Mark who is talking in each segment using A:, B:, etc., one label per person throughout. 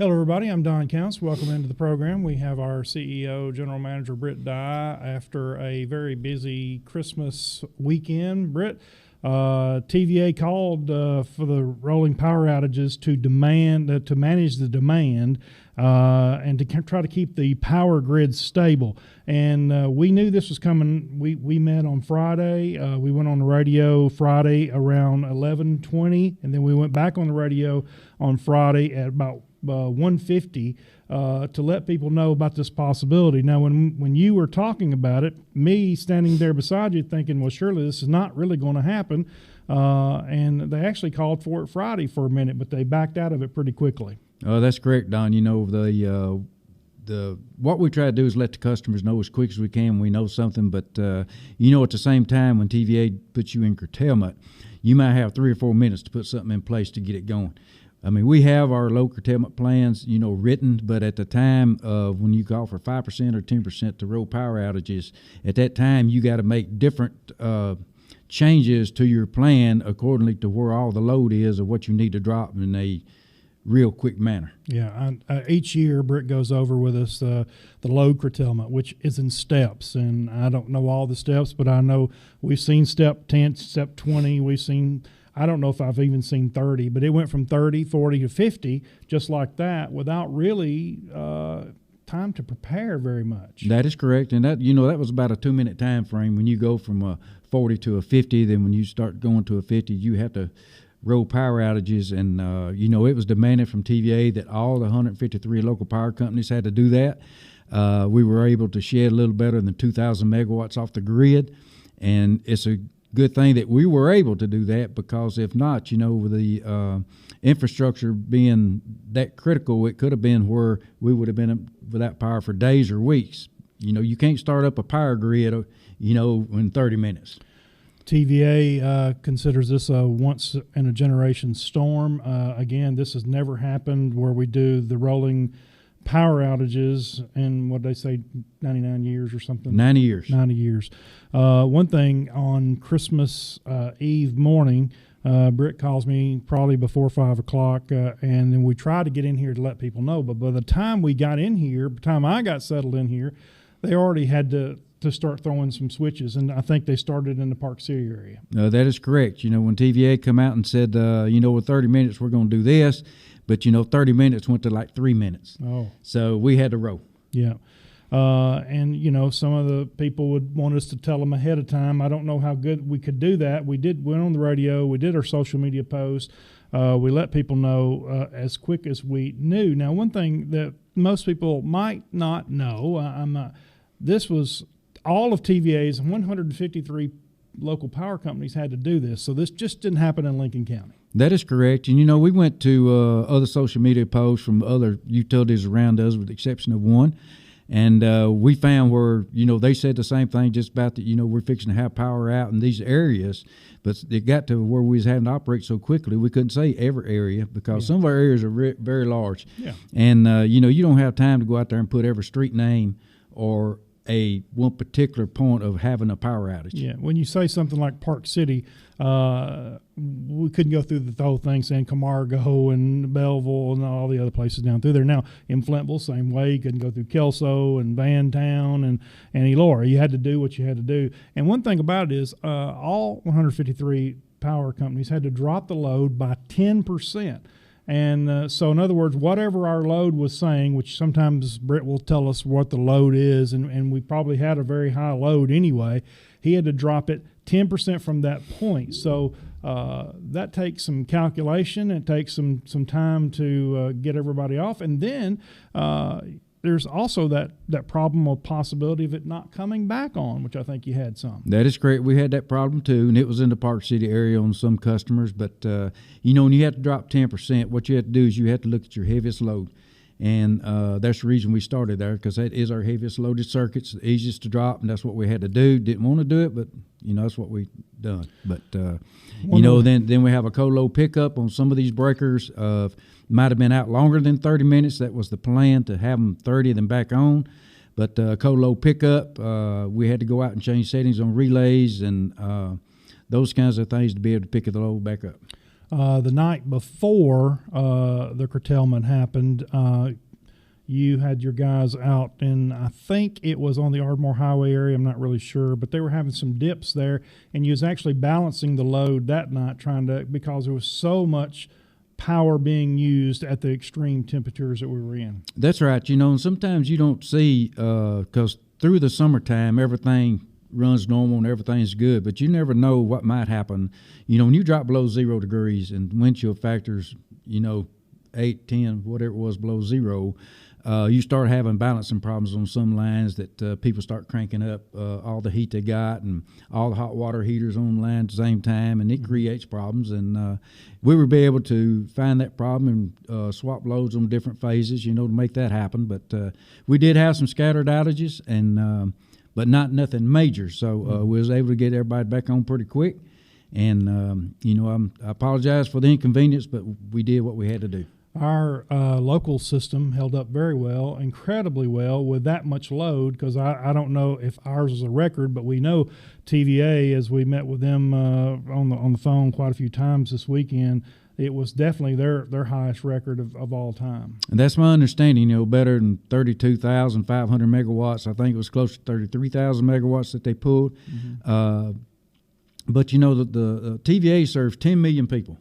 A: Hello, everybody. I'm Don Counts. Welcome into the program. We have our CEO, General Manager Britt Dye. After a very busy Christmas weekend, Britt, TVA called for the rolling power outages to manage the demand and to try to keep the power grid stable. And we knew this was coming. We met on Friday. We went on the radio Friday around 11:20, and then we went back on the radio on Friday at about 1:50 to let people know about this possibility. Now, when you were talking about it, me standing there beside you thinking, well, surely this is not really going to happen. And they actually called for it Friday for a minute, but they backed out of it pretty quickly.
B: That's correct, Don. You know, the what we try to do is let the customers know as quick as we can when we know something. But, at the same time, when TVA puts you in curtailment, you might have 3 or 4 minutes to put something in place to get it going. I mean, we have our low curtailment plans, written, but at the time of when you call for 5% or 10% to roll power outages, at that time you got to make different changes to your plan accordingly to where all the load is or what you need to drop in a real quick manner.
A: Yeah, each year Britt goes over with us the load curtailment, which is in steps, and I don't know all the steps, but I know we've seen step 10, step 20, we've seen, I don't know if I've even seen 30, but it went from 30, 40 to 50 just like that without really time to prepare very much.
B: That is correct, and that was about a 2-minute time frame. When you go from a 40 to a 50, then when you start going to a 50, you have to roll power outages, and it was demanded from TVA that all the 153 local power companies had to do that. We were able to shed a little better than 2,000 megawatts off the grid, and it's a good thing that we were able to do that, because if not, with the infrastructure being that critical, it could have been where we would have been without power for days or weeks. You can't start up a power grid, in 30 minutes.
A: TVA considers this a once-in-a-generation storm. Again, this has never happened where we do the rolling power outages in, what they say, 99 years or something?
B: 90 years.
A: 90 years. One thing, on Christmas Eve morning, Britt calls me probably before 5 o'clock, and then we try to get in here to let people know. But by the time we got in here, by the time I got settled in here, they already had to start throwing some switches, and I think they started in the Park City area.
B: That is correct. When TVA come out and said, with 30 minutes we're going to do this, but 30 minutes went to like 3 minutes.
A: Oh.
B: So we had to roll.
A: Yeah. And, some of the people would want us to tell them ahead of time. I don't know how good we could do that. We went on the radio. We did our social media posts. We let people know as quick as we knew. Now, one thing that most people might not know, this was all of TVA's 153 local power companies had to do this. So this just didn't happen in Lincoln County.
B: That is correct. And, we went to other social media posts from other utilities around us, with the exception of one. And we found where, they said the same thing just about that, we're fixing to have power out in these areas. But it got to where we was having to operate so quickly, we couldn't say every area, because some of our areas are very large.
A: Yeah.
B: And, you don't have time to go out there and put every street name or one particular point of having a power outage.
A: Yeah, when you say something like Park City, we couldn't go through the whole thing saying Camargo and Belleville and all the other places down through there. Now, in Flintville, same way, you couldn't go through Kelso and Vantown and Elora. You had to do what you had to do. And one thing about it is all 153 power companies had to drop the load by 10%. And so, in other words, whatever our load was saying, which sometimes Britt will tell us what the load is, and we probably had a very high load anyway, he had to drop it 10% from that point. So that takes some calculation. It takes some time to get everybody off. And then there's also that problem or possibility of it not coming back on, which I think you had some.
B: That is correct. We had that problem too, and it was in the Park City area on some customers. But, when you have to drop 10%, what you have to do is you have to look at your heaviest load. And that's the reason we started there, because that is our heaviest loaded circuits, the easiest to drop, and that's what we had to do. Didn't want to do it, but, that's what we done. But, then we have a co-load pickup on some of these breakers. Might have been out longer than 30 minutes. That was the plan, to have them 30 then back on. But co-load pickup, we had to go out and change settings on relays and those kinds of things to be able to pick the load back up.
A: the night before the curtailment happened, you had your guys out in, I think it was on the Ardmore Highway area, I'm not really sure, but they were having some dips there, and you was actually balancing the load that night because there was so much power being used at the extreme temperatures that we were in.
B: That's right. And sometimes you don't see, because through the summertime, everything runs normal and everything's good, but you never know what might happen. When you drop below 0 degrees and wind chill factors, 8, 10, whatever it was below 0, you start having balancing problems on some lines that people start cranking up all the heat they got and all the hot water heaters on the line at the same time, and it creates problems. And we would be able to find that problem and swap loads on different phases, to make that happen. But we did have some scattered outages, and but nothing major. So we was able to get everybody back on pretty quick. And, I apologize for the inconvenience, but we did what we had to do.
A: Our local system held up very well, incredibly well, with that much load, because I don't know if ours is a record, but we know TVA, as we met with them on the phone quite a few times this weekend, it was definitely their highest record of all time.
B: And that's my understanding, better than 32,500 megawatts. I think it was close to 33,000 megawatts that they pulled. Mm-hmm. But, the TVA serves 10 million people.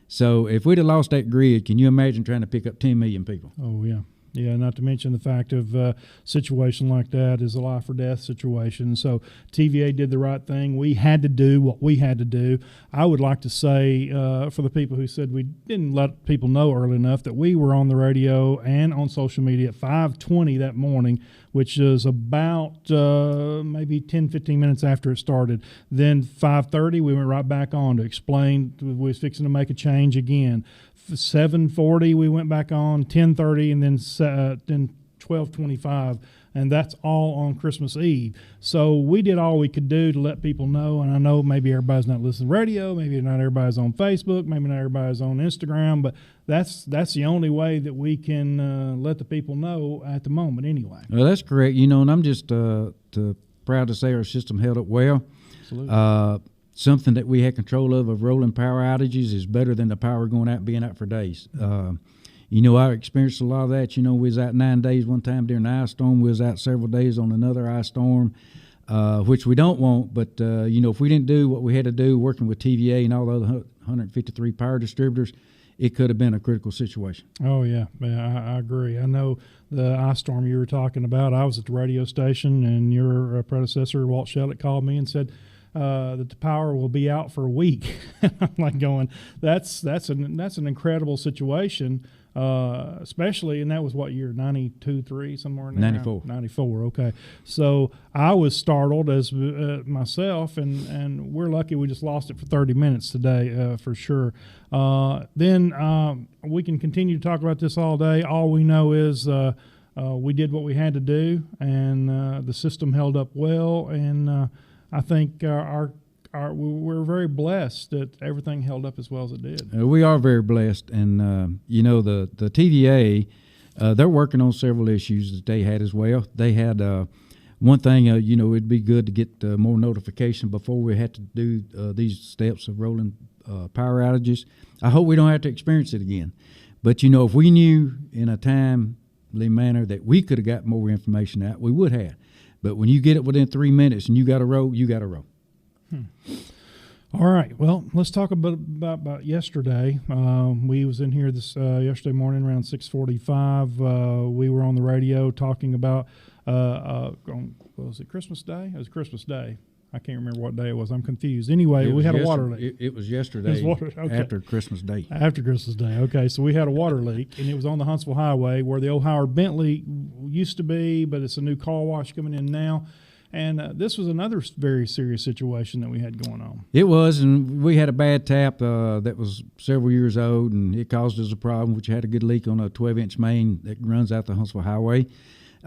B: So if we'd have lost that grid, can you imagine trying to pick up 10 million people?
A: Oh, yeah. Yeah, not to mention the fact of a situation like that is a life or death situation. So TVA did the right thing. We had to do what we had to do. I would like to say for the people who said we didn't let people know early enough that we were on the radio and on social media at 5:20 that morning, which is about maybe 10, 15 minutes after it started. Then 5:30, we went right back on to explain we was fixing to make a change again. 7:40 we went back on, 10:30, and then 12:25, and that's all on Christmas Eve. So we did all we could do to let people know, and I know maybe everybody's not listening to radio, maybe not everybody's on Facebook, maybe not everybody's on Instagram, but that's the only way that we can let the people know at the moment anyway.
B: Well, that's correct, and I'm just proud to say our system held up well.
A: Absolutely.
B: Something that we had control of rolling power outages is better than the power going out and being out for days. I experienced a lot of that. We was out 9 days one time during the ice storm. We was out several days on another ice storm, which we don't want. But, if we didn't do what we had to do working with TVA and all the other 153 power distributors, it could have been a critical situation.
A: Oh, yeah. I agree. I know the ice storm you were talking about, I was at the radio station, and your predecessor, Walt Shellett, called me and said, that the power will be out for a week. I'm like going, that's an incredible situation, especially, and that was what year, 92, 3, somewhere in there?
B: 94.
A: 94, okay. So I was startled as myself, and we're lucky we just lost it for 30 minutes today, for sure. Then we can continue to talk about this all day. All we know is we did what we had to do, and the system held up well, and I think we're very blessed that everything held up as well as it did.
B: We are very blessed, and the TVA, they're working on several issues that they had as well. They had one thing, it'd be good to get more notification before we had to do these steps of rolling power outages. I hope we don't have to experience it again. But if we knew in a timely manner that we could have got more information out, we would have. But when you get it within 3 minutes and you got to roll, you got to roll.
A: All right. Well, let's talk a bit about yesterday. We was in here this yesterday morning around 6:45. We were on the radio talking about, was it Christmas Day? It was Christmas Day. I can't remember what day it was. I'm confused. Anyway, we had a water leak.
B: It was yesterday after Christmas Day.
A: After Christmas Day. Okay, so we had a water leak, and it was on the Huntsville Highway where the old Howard Bentley used to be, but it's a new car wash coming in now. And this was another very serious situation that we had going on.
B: It was, and we had a bad tap that was several years old, and it caused us a problem, which had a good leak on a 12-inch main that runs out the Huntsville Highway.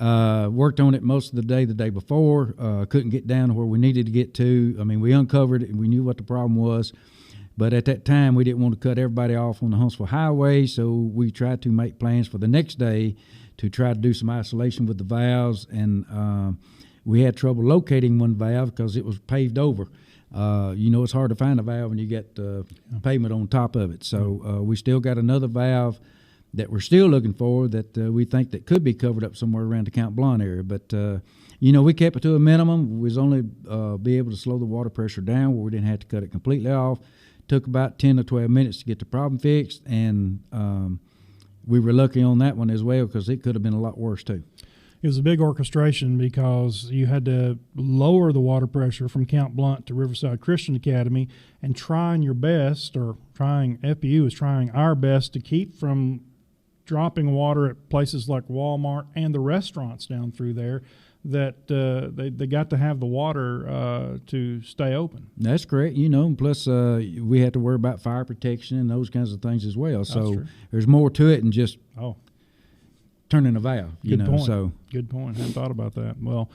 B: Worked on it most of the day before, couldn't get down to where we needed to get to. I mean, we uncovered it and we knew what the problem was, but at that time we didn't want to cut everybody off on the Huntsville Highway, so we tried to make plans for the next day to try to do some isolation with the valves, and we had trouble locating one valve because it was paved over. It's hard to find a valve when you get pavement on top of it. So we still got another valve that we're still looking for that we think that could be covered up somewhere around the Count Blanc area. But, we kept it to a minimum. We was only be able to slow the water pressure down where we didn't have to cut it completely off. Took about 10 to 12 minutes to get the problem fixed, and we were lucky on that one as well because it could have been a lot worse too.
A: It was a big orchestration because you had to lower the water pressure from Count Blunt to Riverside Christian Academy, and FPU is trying our best to keep from dropping water at places like Walmart and the restaurants down through there, that they got to have the water to stay open.
B: That's correct. Plus we had to worry about fire protection and those kinds of things as well. So there's more to it than just turning a valve.
A: Good point. I hadn't thought about that. Well,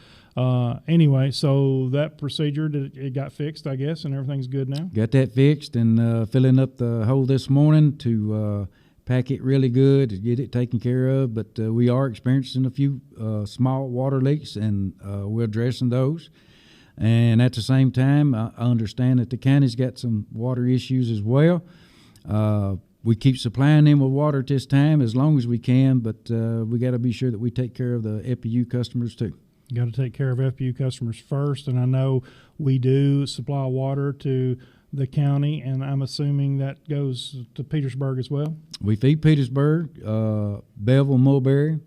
A: anyway, so that procedure, it got fixed, I guess, and everything's good now?
B: Got that fixed and filling up the hole this morning to pack it really good to get it taken care of. But we are experiencing a few small water leaks, and we're addressing those. And at the same time, I understand that the county's got some water issues as well. We keep supplying them with water at this time as long as we can, but we got to be sure that we take care of the FPU customers too.
A: You got to take care of FPU customers first, and I know we do supply water to the county, and I'm assuming that goes to Petersburg as well.
B: We feed Petersburg, Belleville, Mulberry,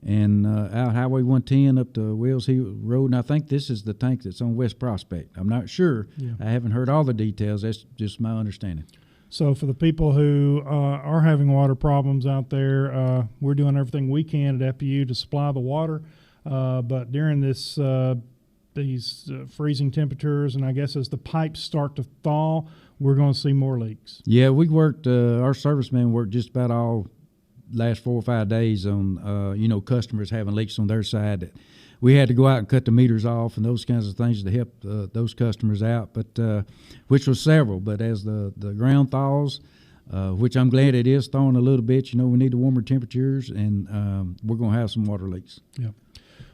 B: and out Highway 110 up to Wells Hill Road. And I think this is the tank that's on West Prospect. I'm not sure. Yeah. I haven't heard all the details. That's just my understanding.
A: So for the people who are having water problems out there, we're doing everything we can at FPU to supply the water. But during these freezing temperatures, and I guess as the pipes start to thaw, we're going to see more leaks.
B: Yeah, we worked, our servicemen worked just about all last 4 or 5 days on, customers having leaks on their side. That we had to go out and cut the meters off and those kinds of things to help those customers out, but which was several. But as the ground thaws, which I'm glad it is thawing a little bit, we need the warmer temperatures, and we're going to have some water leaks.
A: Yeah.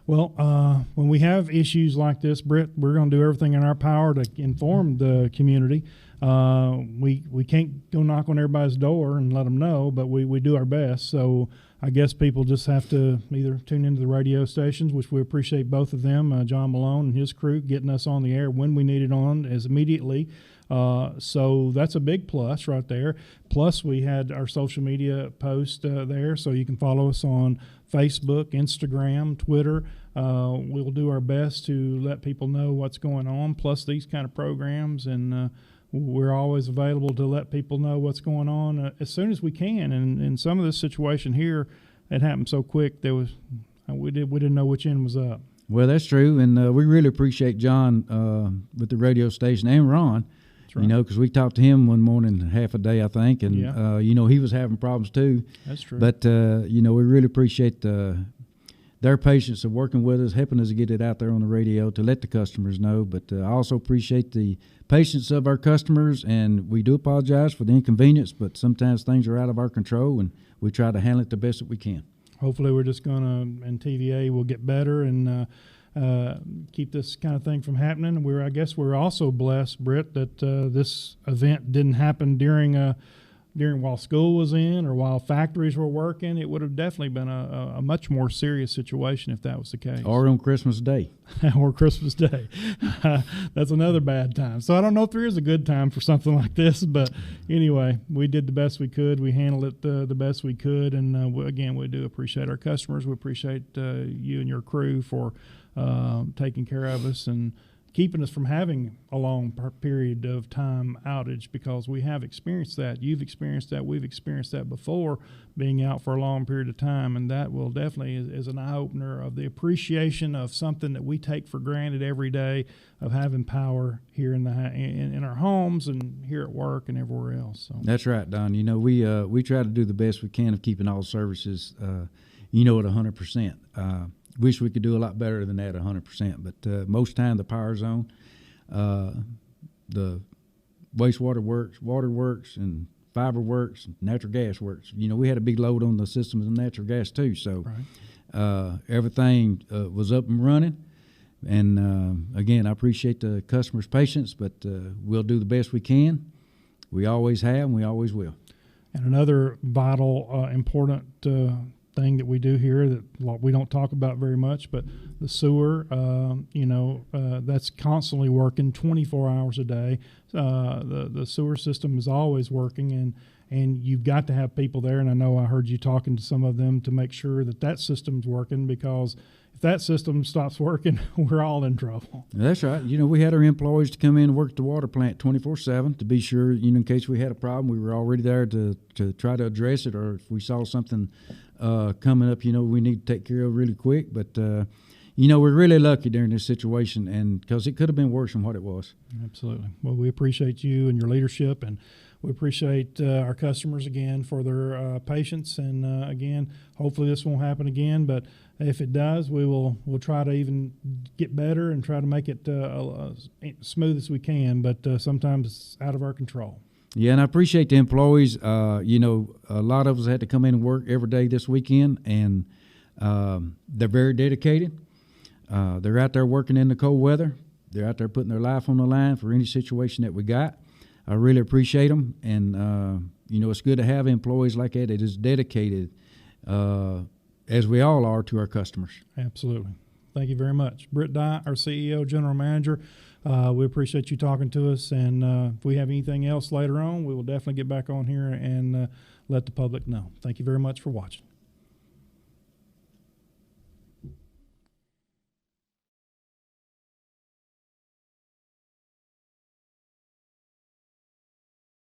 A: Well, when we have issues like this, Britt, we're going to do everything in our power to inform the community. We can't go knock on everybody's door and let them know, but we do our best. So I guess people just have to either tune into the radio stations, which we appreciate both of them, John Malone and his crew, getting us on the air when we need it on as immediately. So that's a big plus right there. Plus, we had our social media post there, so you can follow us on Facebook, Instagram, Twitter. We'll do our best to let people know what's going on, plus these kind of programs, and we're always available to let people know what's going on as soon as we can. And in some of this situation here, it happened so quick, we didn't know which end was up.
B: Well, that's true, and we really appreciate John with the radio station, and Ron. Right. Because we talked to him one morning, half a day, I think, and, he was having problems too.
A: That's true.
B: But, we really appreciate their patience of working with us, helping us get it out there on the radio to let the customers know. But I also appreciate the patience of our customers, and we do apologize for the inconvenience, but sometimes things are out of our control, and we try to handle it the best that we can.
A: Hopefully we're just going to, and TVA will get better and keep this kind of thing from happening. I guess we're also blessed, Britt, that this event didn't happen during while school was in or while factories were working. It would have definitely been a much more serious situation if that was the case.
B: Or on Christmas Day.
A: Or Christmas Day. That's another bad time. So I don't know if there is a good time for something like this, but anyway, we did the best we could. We handled it the best we could, and again, we do appreciate our customers. We appreciate you and your crew for taking care of us and keeping us from having a long period of time outage, because we have experienced that. You've experienced that. We've experienced that before, being out for a long period of time, and that will definitely is an eye-opener of the appreciation of something that we take for granted every day, of having power here in our homes and here at work and everywhere else. So.
B: That's right, Don. We try to do the best we can of keeping all services, at 100%. Wish we could do a lot better than that, 100%. But most time the power's on. The wastewater works, water works, and fiber works, natural gas works. We had a big load on the systems of natural gas too. So everything was up and running. And again, I appreciate the customer's patience, but we'll do the best we can. We always have, and we always will.
A: And another vital, important thing that we do here that we don't talk about very much, but the sewer, that's constantly working 24 hours a day. The sewer system is always working, and you've got to have people there. And I know I heard you talking to some of them to make sure that system's working, because if that system stops working, we're all in trouble.
B: That's right. We had our employees to come in and work at the water plant 24/7 to be sure, in case we had a problem, we were already there to try to address it, or if we saw something coming up, we need to take care of really quick. But, we're really lucky during this situation, and because it could have been worse than what it was.
A: Absolutely. Well, we appreciate you and your leadership, and we appreciate our customers again for their patience. And again, hopefully this won't happen again. But if it does, we'll try to even get better and try to make it smooth as we can. But sometimes it's out of our control.
B: Yeah, and I appreciate the employees. A lot of us had to come in and work every day this weekend, and they're very dedicated. They're out there working in the cold weather. They're out there putting their life on the line for any situation that we got. I really appreciate them, and it's good to have employees like that is dedicated, as we all are, to our customers.
A: Absolutely. Thank you very much. Britt Dye, our CEO, General Manager. We appreciate you talking to us, and if we have anything else later on, we will definitely get back on here and let the public know. Thank you very much for watching.